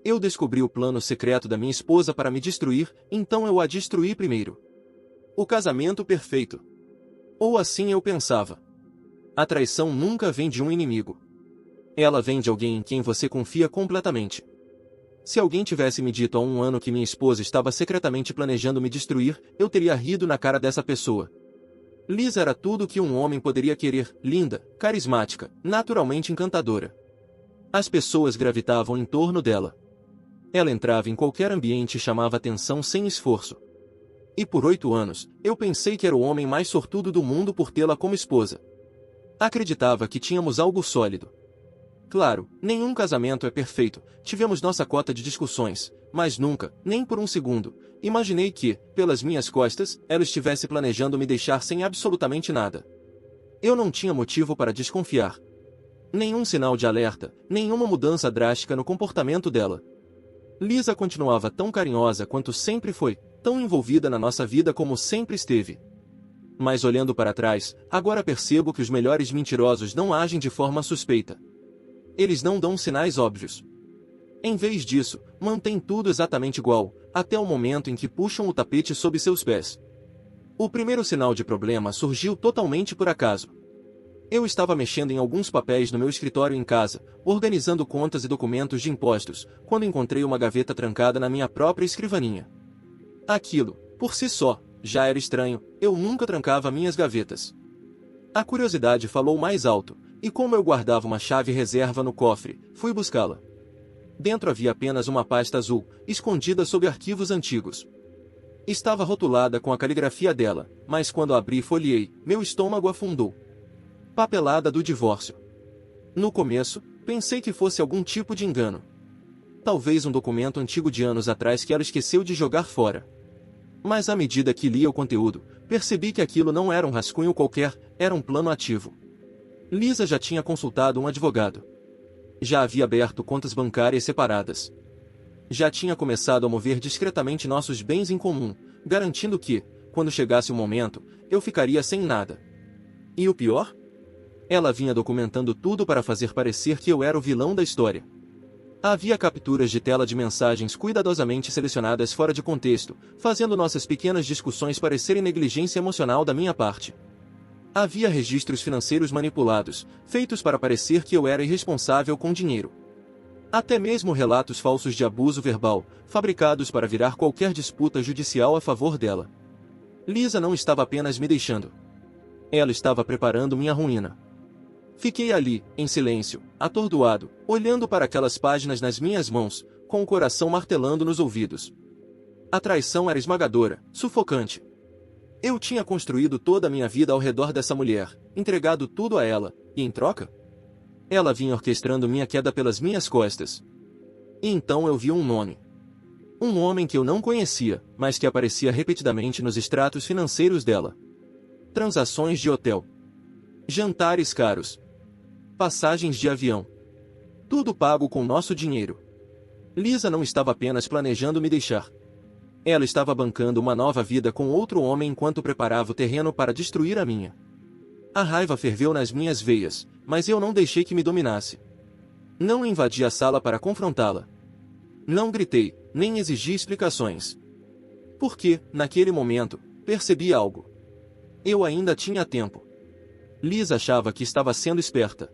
Eu descobri o plano secreto da minha esposa para me destruir, então eu a destruí primeiro. O casamento perfeito. Ou assim eu pensava. A traição nunca vem de um inimigo. Ela vem de alguém em quem você confia completamente. Se alguém tivesse me dito há um ano que minha esposa estava secretamente planejando me destruir, eu teria rido na cara dessa pessoa. Liz era tudo o que um homem poderia querer, linda, carismática, naturalmente encantadora. As pessoas gravitavam em torno dela. Ela entrava em qualquer ambiente e chamava atenção sem esforço. E por 8 anos, eu pensei que era o homem mais sortudo do mundo por tê-la como esposa. Acreditava que tínhamos algo sólido. Claro, nenhum casamento é perfeito, tivemos nossa cota de discussões, mas nunca, nem por um segundo, imaginei que, pelas minhas costas, ela estivesse planejando me deixar sem absolutamente nada. Eu não tinha motivo para desconfiar. Nenhum sinal de alerta, nenhuma mudança drástica no comportamento dela. Lisa continuava tão carinhosa quanto sempre foi, tão envolvida na nossa vida como sempre esteve. Mas olhando para trás, agora percebo que os melhores mentirosos não agem de forma suspeita. Eles não dão sinais óbvios. Em vez disso, mantêm tudo exatamente igual, até o momento em que puxam o tapete sob seus pés. O primeiro sinal de problema surgiu totalmente por acaso. Eu estava mexendo em alguns papéis no meu escritório em casa, organizando contas e documentos de impostos, quando encontrei uma gaveta trancada na minha própria escrivaninha. Aquilo, por si só, já era estranho, eu nunca trancava minhas gavetas. A curiosidade falou mais alto, e como eu guardava uma chave reserva no cofre, fui buscá-la. Dentro havia apenas uma pasta azul, escondida sob arquivos antigos. Estava rotulada com a caligrafia dela, mas quando abri e folheei, meu estômago afundou. Papelada do divórcio. No começo, pensei que fosse algum tipo de engano. Talvez um documento antigo de anos atrás que ela esqueceu de jogar fora. Mas à medida que lia o conteúdo, percebi que aquilo não era um rascunho qualquer, era um plano ativo. Lisa já tinha consultado um advogado. Já havia aberto contas bancárias separadas. Já tinha começado a mover discretamente nossos bens em comum, garantindo que, quando chegasse o momento, eu ficaria sem nada. E o pior? Ela vinha documentando tudo para fazer parecer que eu era o vilão da história. Havia capturas de tela de mensagens cuidadosamente selecionadas fora de contexto, fazendo nossas pequenas discussões parecerem negligência emocional da minha parte. Havia registros financeiros manipulados, feitos para parecer que eu era irresponsável com dinheiro. Até mesmo relatos falsos de abuso verbal, fabricados para virar qualquer disputa judicial a favor dela. Lisa não estava apenas me deixando. Ela estava preparando minha ruína. Fiquei ali, em silêncio, atordoado, olhando para aquelas páginas nas minhas mãos, com o coração martelando nos ouvidos. A traição era esmagadora, sufocante. Eu tinha construído toda a minha vida ao redor dessa mulher, entregado tudo a ela, e em troca? Ela vinha orquestrando minha queda pelas minhas costas. E então eu vi um nome. Um homem que eu não conhecia, mas que aparecia repetidamente nos extratos financeiros dela. Transações de hotel. Jantares caros. Passagens de avião. Tudo pago com nosso dinheiro. Lisa não estava apenas planejando me deixar. Ela estava bancando uma nova vida com outro homem enquanto preparava o terreno para destruir a minha. A raiva ferveu nas minhas veias, mas eu não deixei que me dominasse. Não invadi a sala para confrontá-la. Não gritei, nem exigi explicações. Porque, naquele momento, percebi algo. Eu ainda tinha tempo. Lisa achava que estava sendo esperta.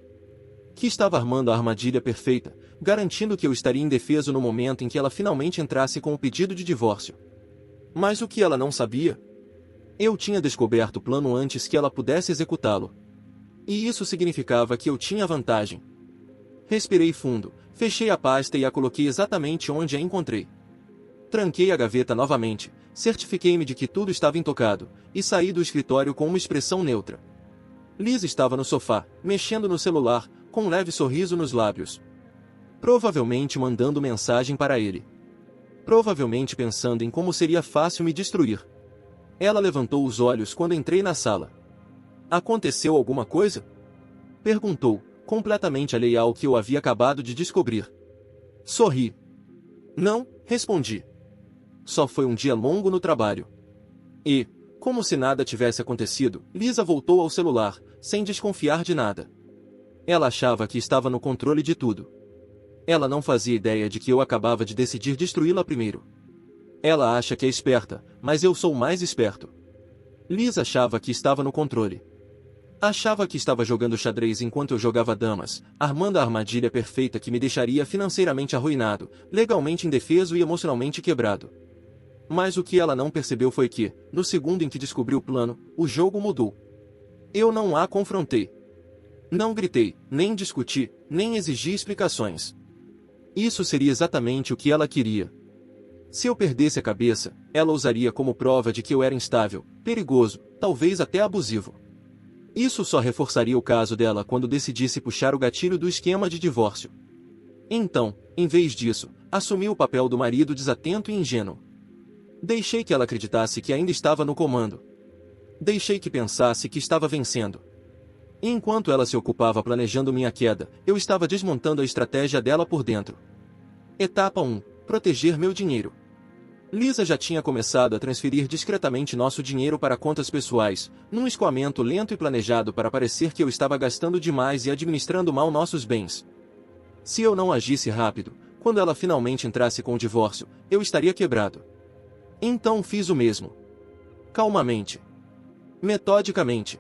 Que estava armando a armadilha perfeita, garantindo que eu estaria indefeso no momento em que ela finalmente entrasse com o pedido de divórcio. Mas o que ela não sabia? Eu tinha descoberto o plano antes que ela pudesse executá-lo. E isso significava que eu tinha vantagem. Respirei fundo, fechei a pasta e a coloquei exatamente onde a encontrei. Tranquei a gaveta novamente, certifiquei-me de que tudo estava intocado, e saí do escritório com uma expressão neutra. Liz estava no sofá, mexendo no celular, com um leve sorriso nos lábios. Provavelmente mandando mensagem para ele. Provavelmente pensando em como seria fácil me destruir. Ela levantou os olhos quando entrei na sala. Aconteceu alguma coisa? Perguntou, completamente alheia ao que eu havia acabado de descobrir. Sorri. Não, respondi. Só foi um dia longo no trabalho. E, como se nada tivesse acontecido, Lisa voltou ao celular, sem desconfiar de nada. Ela achava que estava no controle de tudo. Ela não fazia ideia de que eu acabava de decidir destruí-la primeiro. Ela acha que é esperta, mas eu sou mais esperto. Liz achava que estava no controle. Achava que estava jogando xadrez enquanto eu jogava damas, armando a armadilha perfeita que me deixaria financeiramente arruinado, legalmente indefeso e emocionalmente quebrado. Mas o que ela não percebeu foi que, no segundo em que descobri o plano, o jogo mudou. Eu não a confrontei. Não gritei, nem discuti, nem exigi explicações. Isso seria exatamente o que ela queria. Se eu perdesse a cabeça, ela usaria como prova de que eu era instável, perigoso, talvez até abusivo. Isso só reforçaria o caso dela quando decidisse puxar o gatilho do esquema de divórcio. Então, em vez disso, assumi o papel do marido desatento e ingênuo. Deixei que ela acreditasse que ainda estava no comando. Deixei que pensasse que estava vencendo. E enquanto ela se ocupava planejando minha queda, eu estava desmontando a estratégia dela por dentro. Etapa 1. Proteger meu dinheiro. Lisa já tinha começado a transferir discretamente nosso dinheiro para contas pessoais, num escoamento lento e planejado para parecer que eu estava gastando demais e administrando mal nossos bens. Se eu não agisse rápido, quando ela finalmente entrasse com o divórcio, eu estaria quebrado. Então fiz o mesmo. Calmamente. Metodicamente.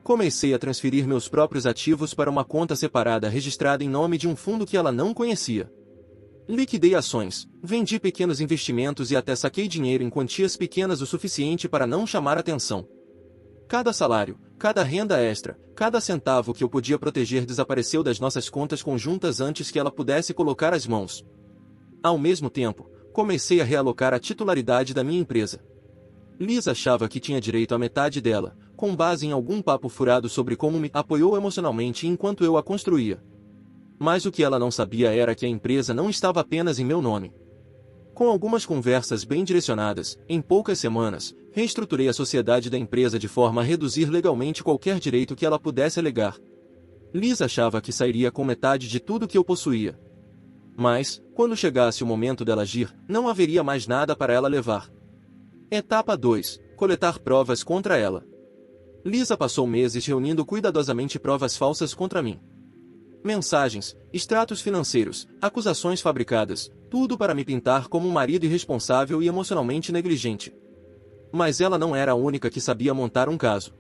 Comecei a transferir meus próprios ativos para uma conta separada registrada em nome de um fundo que ela não conhecia. Liquidei ações, vendi pequenos investimentos e até saquei dinheiro em quantias pequenas o suficiente para não chamar atenção. Cada salário, cada renda extra, cada centavo que eu podia proteger desapareceu das nossas contas conjuntas antes que ela pudesse colocar as mãos. Ao mesmo tempo, comecei a realocar a titularidade da minha empresa. Liz achava que tinha direito à metade dela, com base em algum papo furado sobre como me apoiou emocionalmente enquanto eu a construía. Mas o que ela não sabia era que a empresa não estava apenas em meu nome. Com algumas conversas bem direcionadas, em poucas semanas, reestruturei a sociedade da empresa de forma a reduzir legalmente qualquer direito que ela pudesse alegar. Liz achava que sairia com metade de tudo que eu possuía. Mas, quando chegasse o momento dela agir, não haveria mais nada para ela levar. Etapa 2. Coletar provas contra ela. Lisa passou meses reunindo cuidadosamente provas falsas contra mim. Mensagens, extratos financeiros, acusações fabricadas, tudo para me pintar como um marido irresponsável e emocionalmente negligente. Mas ela não era a única que sabia montar um caso.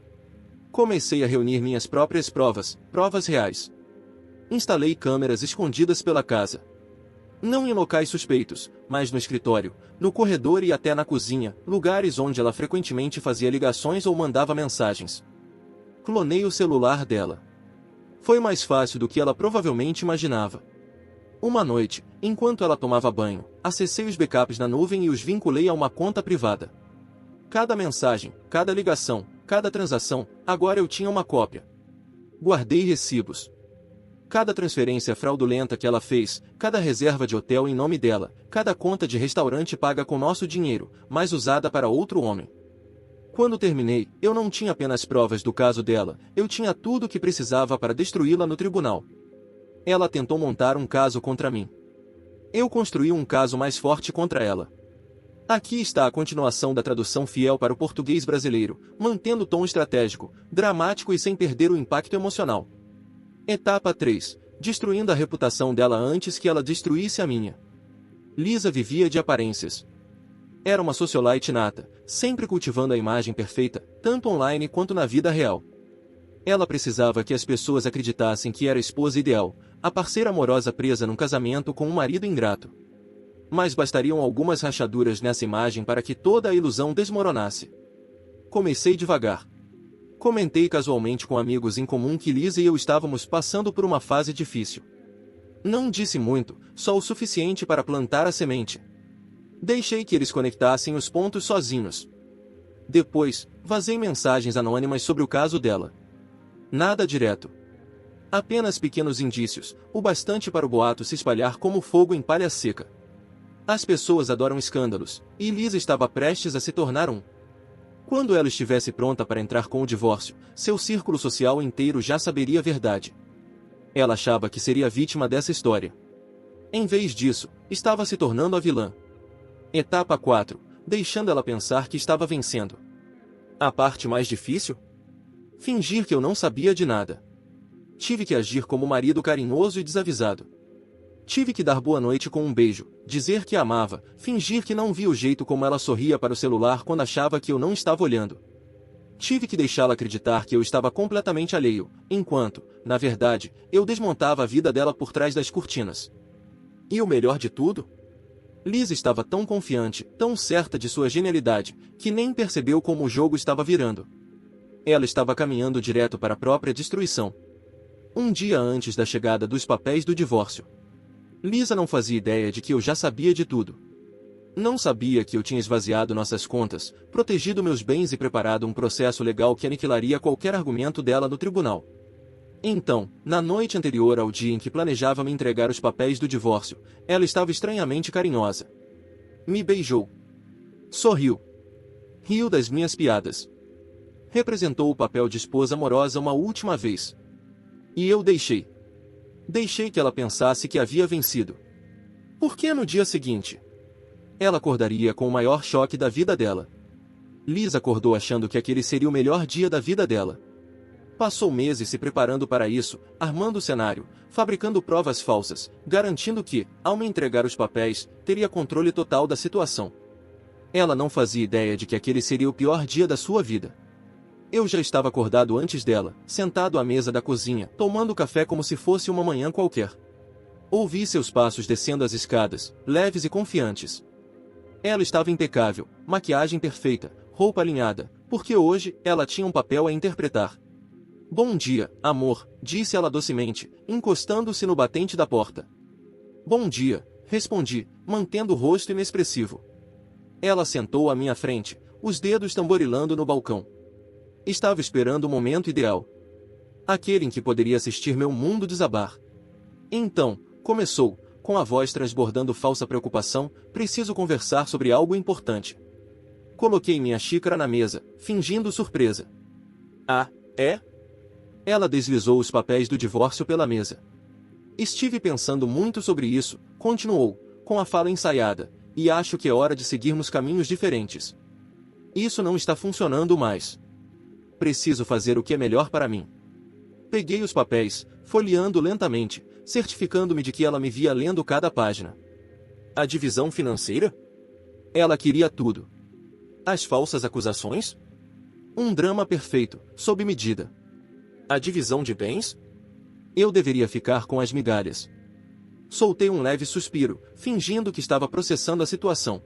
Comecei a reunir minhas próprias provas reais. Instalei câmeras escondidas pela casa. Não em locais suspeitos, mas no escritório, no corredor e até na cozinha, lugares onde ela frequentemente fazia ligações ou mandava mensagens. Clonei o celular dela. Foi mais fácil do que ela provavelmente imaginava. Uma noite, enquanto ela tomava banho, acessei os backups na nuvem e os vinculei a uma conta privada. Cada mensagem, cada ligação, cada transação, agora eu tinha uma cópia. Guardei recibos. Cada transferência fraudulenta que ela fez, cada reserva de hotel em nome dela, cada conta de restaurante paga com nosso dinheiro, mas usada para outro homem. Quando terminei, eu não tinha apenas provas do caso dela, eu tinha tudo o que precisava para destruí-la no tribunal. Ela tentou montar um caso contra mim. Eu construí um caso mais forte contra ela. Aqui está a continuação da tradução fiel para o português brasileiro, mantendo o tom estratégico, dramático e sem perder o impacto emocional. Etapa 3. Destruindo a reputação dela antes que ela destruísse a minha. Lisa vivia de aparências. Era uma socialite nata, sempre cultivando a imagem perfeita, tanto online quanto na vida real. Ela precisava que as pessoas acreditassem que era a esposa ideal, a parceira amorosa presa num casamento com um marido ingrato. Mas bastariam algumas rachaduras nessa imagem para que toda a ilusão desmoronasse. Comecei devagar. Comentei casualmente com amigos em comum que Lisa e eu estávamos passando por uma fase difícil. Não disse muito, só o suficiente para plantar a semente. Deixei que eles conectassem os pontos sozinhos. Depois, vazei mensagens anônimas sobre o caso dela. Nada direto. Apenas pequenos indícios, o bastante para o boato se espalhar como fogo em palha seca. As pessoas adoram escândalos, e Lisa estava prestes a se tornar um. Quando ela estivesse pronta para entrar com o divórcio, seu círculo social inteiro já saberia a verdade. Ela achava que seria vítima dessa história. Em vez disso, estava se tornando a vilã. Etapa 4. Deixando ela pensar que estava vencendo. A parte mais difícil? Fingir que eu não sabia de nada. Tive que agir como marido carinhoso e desavisado. Tive que dar boa noite com um beijo, dizer que a amava, fingir que não via o jeito como ela sorria para o celular quando achava que eu não estava olhando. Tive que deixá-la acreditar que eu estava completamente alheio, enquanto, na verdade, eu desmontava a vida dela por trás das cortinas. E o melhor de tudo? Lisa estava tão confiante, tão certa de sua genialidade, que nem percebeu como o jogo estava virando. Ela estava caminhando direto para a própria destruição. Um dia antes da chegada dos papéis do divórcio. Lisa não fazia ideia de que eu já sabia de tudo. Não sabia que eu tinha esvaziado nossas contas, protegido meus bens e preparado um processo legal que aniquilaria qualquer argumento dela no tribunal. Então, na noite anterior ao dia em que planejava me entregar os papéis do divórcio, ela estava estranhamente carinhosa. Me beijou. Sorriu. Riu das minhas piadas. Representou o papel de esposa amorosa uma última vez. E eu deixei. Deixei que ela pensasse que havia vencido. Porque no dia seguinte, ela acordaria com o maior choque da vida dela. Lisa acordou achando que aquele seria o melhor dia da vida dela. Passou meses se preparando para isso, armando o cenário, fabricando provas falsas, garantindo que, ao me entregar os papéis, teria controle total da situação. Ela não fazia ideia de que aquele seria o pior dia da sua vida. Eu já estava acordado antes dela, sentado à mesa da cozinha, tomando café como se fosse uma manhã qualquer. Ouvi seus passos descendo as escadas, leves e confiantes. Ela estava impecável, maquiagem perfeita, roupa alinhada, porque hoje ela tinha um papel a interpretar. Bom dia, amor, disse ela docemente, encostando-se no batente da porta. Bom dia, respondi, mantendo o rosto inexpressivo. Ela sentou à minha frente, os dedos tamborilando no balcão. Estava esperando o momento ideal. Aquele em que poderia assistir meu mundo desabar. Então, começou, com a voz transbordando falsa preocupação, preciso conversar sobre algo importante. Coloquei minha xícara na mesa, fingindo surpresa. Ah, é? Ela deslizou os papéis do divórcio pela mesa. Estive pensando muito sobre isso, continuou, com a fala ensaiada, e acho que é hora de seguirmos caminhos diferentes. Isso não está funcionando mais. Preciso fazer o que é melhor para mim. Peguei os papéis, folheando lentamente, certificando-me de que ela me via lendo cada página. A divisão financeira? Ela queria tudo. As falsas acusações? Um drama perfeito, sob medida. A divisão de bens? Eu deveria ficar com as migalhas. Soltei um leve suspiro, fingindo que estava processando a situação.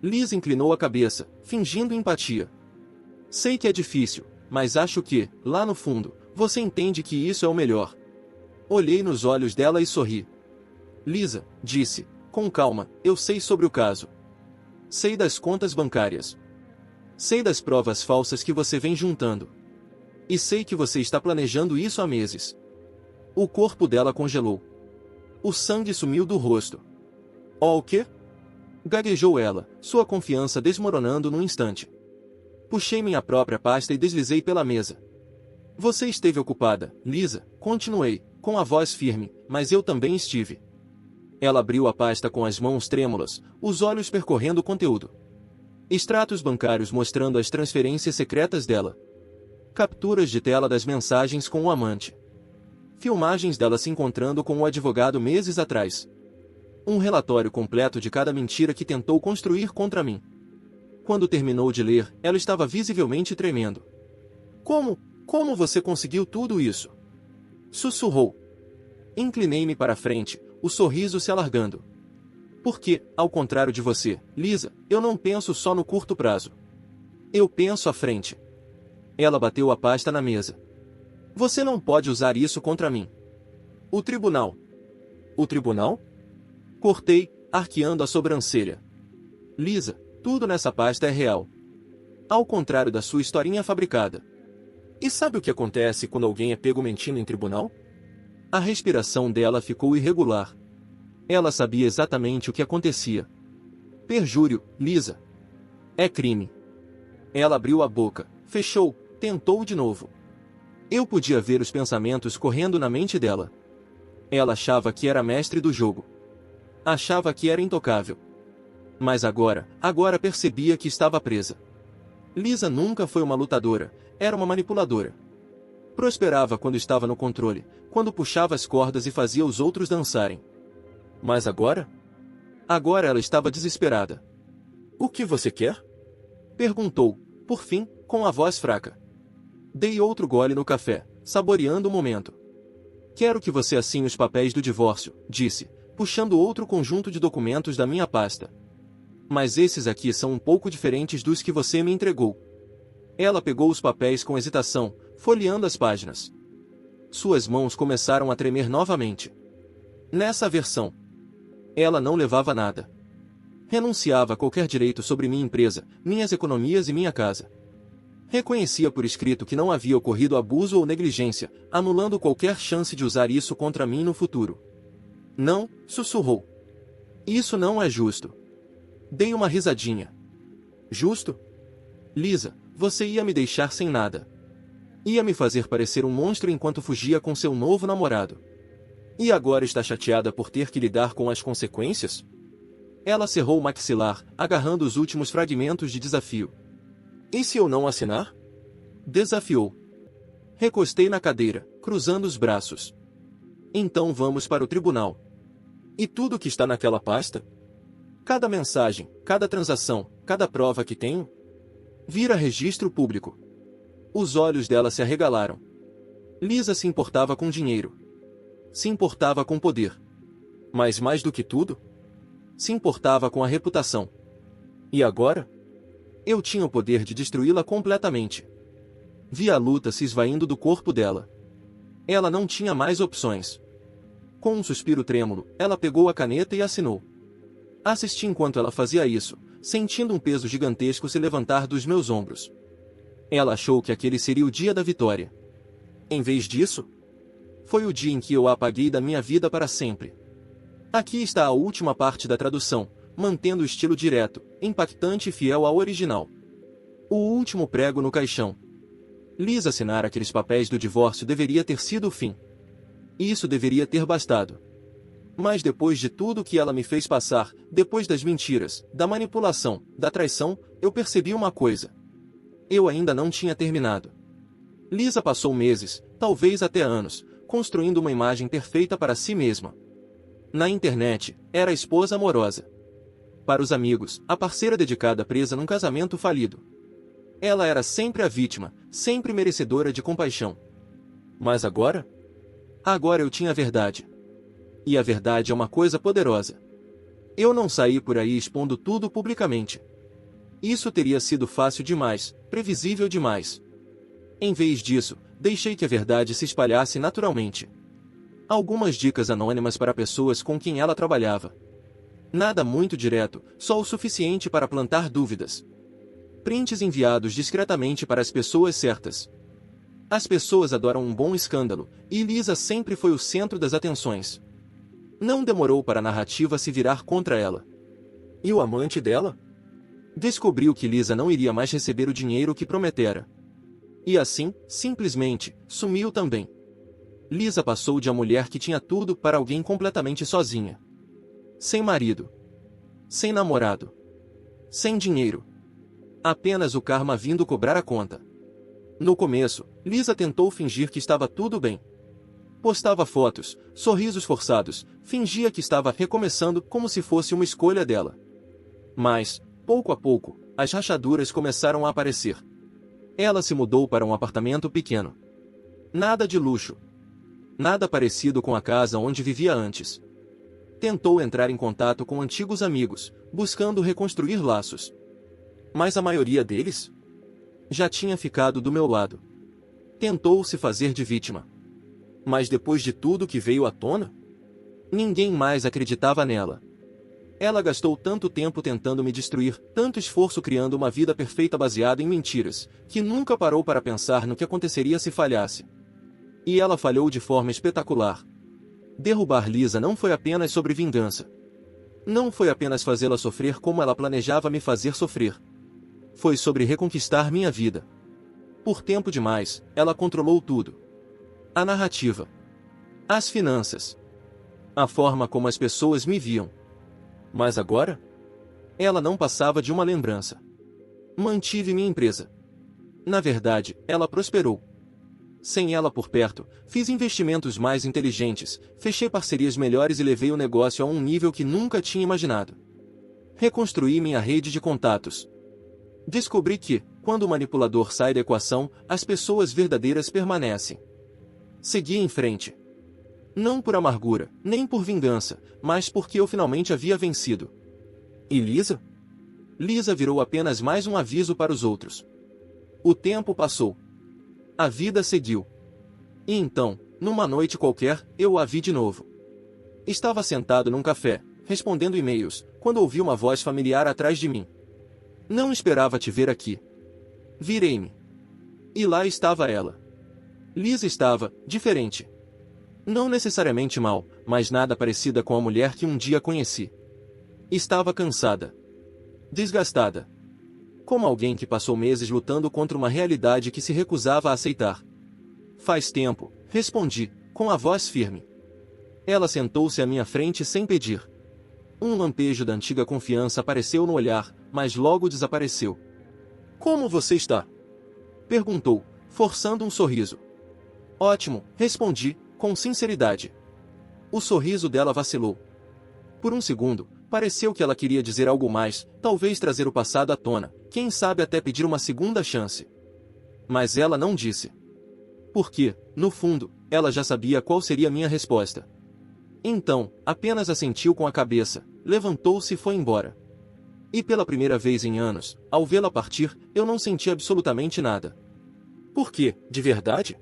Lisa inclinou a cabeça, fingindo empatia. Sei que é difícil, mas acho que, lá no fundo, você entende que isso é o melhor. Olhei nos olhos dela e sorri. Lisa, disse, com calma, eu sei sobre o caso. Sei das contas bancárias. Sei das provas falsas que você vem juntando. E sei que você está planejando isso há meses. O corpo dela congelou. O sangue sumiu do rosto. Oh, o quê? Gaguejou ela, sua confiança desmoronando num instante. Puxei minha própria pasta e deslizei pela mesa. Você esteve ocupada, Lisa, continuei, com a voz firme, mas eu também estive. Ela abriu a pasta com as mãos trêmulas, os olhos percorrendo o conteúdo. Extratos bancários mostrando as transferências secretas dela. Capturas de tela das mensagens com o amante. Filmagens dela se encontrando com o advogado meses atrás. Um relatório completo de cada mentira que tentou construir contra mim. Quando terminou de ler, ela estava visivelmente tremendo. Como você conseguiu tudo isso? Sussurrou. Inclinei-me para a frente, o sorriso se alargando. Porque, ao contrário de você, Lisa, eu não penso só no curto prazo. Eu penso à frente. Ela bateu a pasta na mesa. Você não pode usar isso contra mim. O tribunal. O tribunal? Cortei, arqueando a sobrancelha. Lisa, tudo nessa pasta é real. Ao contrário da sua historinha fabricada. E sabe o que acontece quando alguém é pego mentindo em tribunal? A respiração dela ficou irregular. Ela sabia exatamente o que acontecia. Perjúrio, Lisa. É crime. Ela abriu a boca, fechou, tentou de novo. Eu podia ver os pensamentos correndo na mente dela. Ela achava que era mestre do jogo. Achava que era intocável. Mas agora percebia que estava presa. Lisa nunca foi uma lutadora, era uma manipuladora. Prosperava quando estava no controle, quando puxava as cordas e fazia os outros dançarem. Mas agora? Agora ela estava desesperada. O que você quer? Perguntou, por fim, com a voz fraca. Dei outro gole no café, saboreando o momento. Quero que você assine os papéis do divórcio, disse, puxando outro conjunto de documentos da minha pasta. Mas esses aqui são um pouco diferentes dos que você me entregou. Ela pegou os papéis com hesitação, folheando as páginas. Suas mãos começaram a tremer novamente. Nessa versão, ela não levava nada. Renunciava a qualquer direito sobre minha empresa, minhas economias e minha casa. Reconhecia por escrito que não havia ocorrido abuso ou negligência, anulando qualquer chance de usar isso contra mim no futuro. Não, sussurrou. Isso não é justo. Dei uma risadinha. Justo? Lisa, você ia me deixar sem nada. Ia me fazer parecer um monstro enquanto fugia com seu novo namorado. E agora está chateada por ter que lidar com as consequências? Ela cerrou o maxilar, agarrando os últimos fragmentos de desafio. E se eu não assinar? Desafiou. Recostei na cadeira, cruzando os braços. Então vamos para o tribunal. E tudo que está naquela pasta? Cada mensagem, cada transação, cada prova que tenho? Vira registro público. Os olhos dela se arregalaram. Lisa se importava com dinheiro. Se importava com poder. Mas mais do que tudo, se importava com a reputação. E agora? Eu tinha o poder de destruí-la completamente. Vi a luta se esvaindo do corpo dela. Ela não tinha mais opções. Com um suspiro trêmulo, ela pegou a caneta e assinou. Assisti enquanto ela fazia isso, sentindo um peso gigantesco se levantar dos meus ombros. Ela achou que aquele seria o dia da vitória. Em vez disso, foi o dia em que eu a apaguei da minha vida para sempre. Aqui está a última parte da tradução, mantendo o estilo direto, impactante e fiel ao original. O último prego no caixão. Lisa assinar aqueles papéis do divórcio deveria ter sido o fim. Isso deveria ter bastado. Mas depois de tudo que ela me fez passar, depois das mentiras, da manipulação, da traição, eu percebi uma coisa. Eu ainda não tinha terminado. Lisa passou meses, talvez até anos, construindo uma imagem perfeita para si mesma. Na internet, era a esposa amorosa. Para os amigos, a parceira dedicada presa num casamento falido. Ela era sempre a vítima, sempre merecedora de compaixão. Mas agora? Agora eu tinha a verdade. E a verdade é uma coisa poderosa. Eu não saí por aí expondo tudo publicamente. Isso teria sido fácil demais, previsível demais. Em vez disso, deixei que a verdade se espalhasse naturalmente. Algumas dicas anônimas para pessoas com quem ela trabalhava. Nada muito direto, só o suficiente para plantar dúvidas. Prints enviados discretamente para as pessoas certas. As pessoas adoram um bom escândalo, e Lisa sempre foi o centro das atenções. Não demorou para a narrativa se virar contra ela. E o amante dela? Descobriu que Lisa não iria mais receber o dinheiro que prometera. E assim, simplesmente, sumiu também. Lisa passou de a mulher que tinha tudo para alguém completamente sozinha. Sem marido. Sem namorado. Sem dinheiro. Apenas o karma vindo cobrar a conta. No começo, Lisa tentou fingir que estava tudo bem. Postava fotos, sorrisos forçados, fingia que estava recomeçando como se fosse uma escolha dela. Mas, pouco a pouco, as rachaduras começaram a aparecer. Ela se mudou para um apartamento pequeno. Nada de luxo. Nada parecido com a casa onde vivia antes. Tentou entrar em contato com antigos amigos, buscando reconstruir laços. Mas a maioria deles já tinha ficado do meu lado. Tentou se fazer de vítima. Mas depois de tudo que veio à tona, ninguém mais acreditava nela. Ela gastou tanto tempo tentando me destruir, tanto esforço criando uma vida perfeita baseada em mentiras, que nunca parou para pensar no que aconteceria se falhasse. E ela falhou de forma espetacular. Derrubar Lisa não foi apenas sobre vingança. Não foi apenas fazê-la sofrer como ela planejava me fazer sofrer. Foi sobre reconquistar minha vida. Por tempo demais, ela controlou tudo. A narrativa. As finanças. A forma como as pessoas me viam. Mas agora? Ela não passava de uma lembrança. Mantive minha empresa. Na verdade, ela prosperou. sem ela por perto, fiz investimentos mais inteligentes, fechei parcerias melhores e levei o negócio a um nível que nunca tinha imaginado. Reconstruí minha rede de contatos. Descobri que, quando o manipulador sai da equação, as pessoas verdadeiras permanecem. Segui em frente. Não por amargura, nem por vingança, mas porque eu finalmente havia vencido. E Lisa? Lisa virou apenas mais um aviso para os outros. O tempo passou. A vida seguiu. E então, numa noite qualquer, eu a vi de novo. Estava sentado num café, respondendo e-mails, quando ouvi uma voz familiar atrás de mim. Não esperava te ver aqui. Virei-me. E lá estava ela. Lisa estava, diferente. Não necessariamente mal, mas nada parecida com a mulher que um dia conheci. Estava cansada. Desgastada. Como alguém que passou meses lutando contra uma realidade que se recusava a aceitar. Faz tempo, respondi, com a voz firme. Ela sentou-se à minha frente sem pedir. Um lampejo da antiga confiança apareceu no olhar, mas logo desapareceu. Como você está? Perguntou, forçando um sorriso. Ótimo, respondi, com sinceridade. O sorriso dela vacilou. Por um segundo, pareceu que ela queria dizer algo mais, talvez trazer o passado à tona, quem sabe até pedir uma segunda chance. Mas ela não disse. Porque, no fundo, ela já sabia qual seria minha resposta. Então, apenas assentiu com a cabeça, levantou-se e foi embora. E pela primeira vez em anos, ao vê-la partir, eu não senti absolutamente nada. Por quê, de verdade?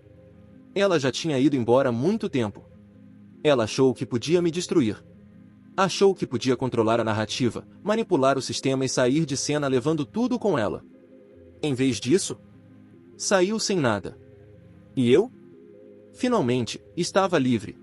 Ela já tinha ido embora há muito tempo. Ela achou que podia me destruir. Achou que podia controlar a narrativa, manipular o sistema e sair de cena levando tudo com ela. Em vez disso, saiu sem nada. E eu? Finalmente, estava livre,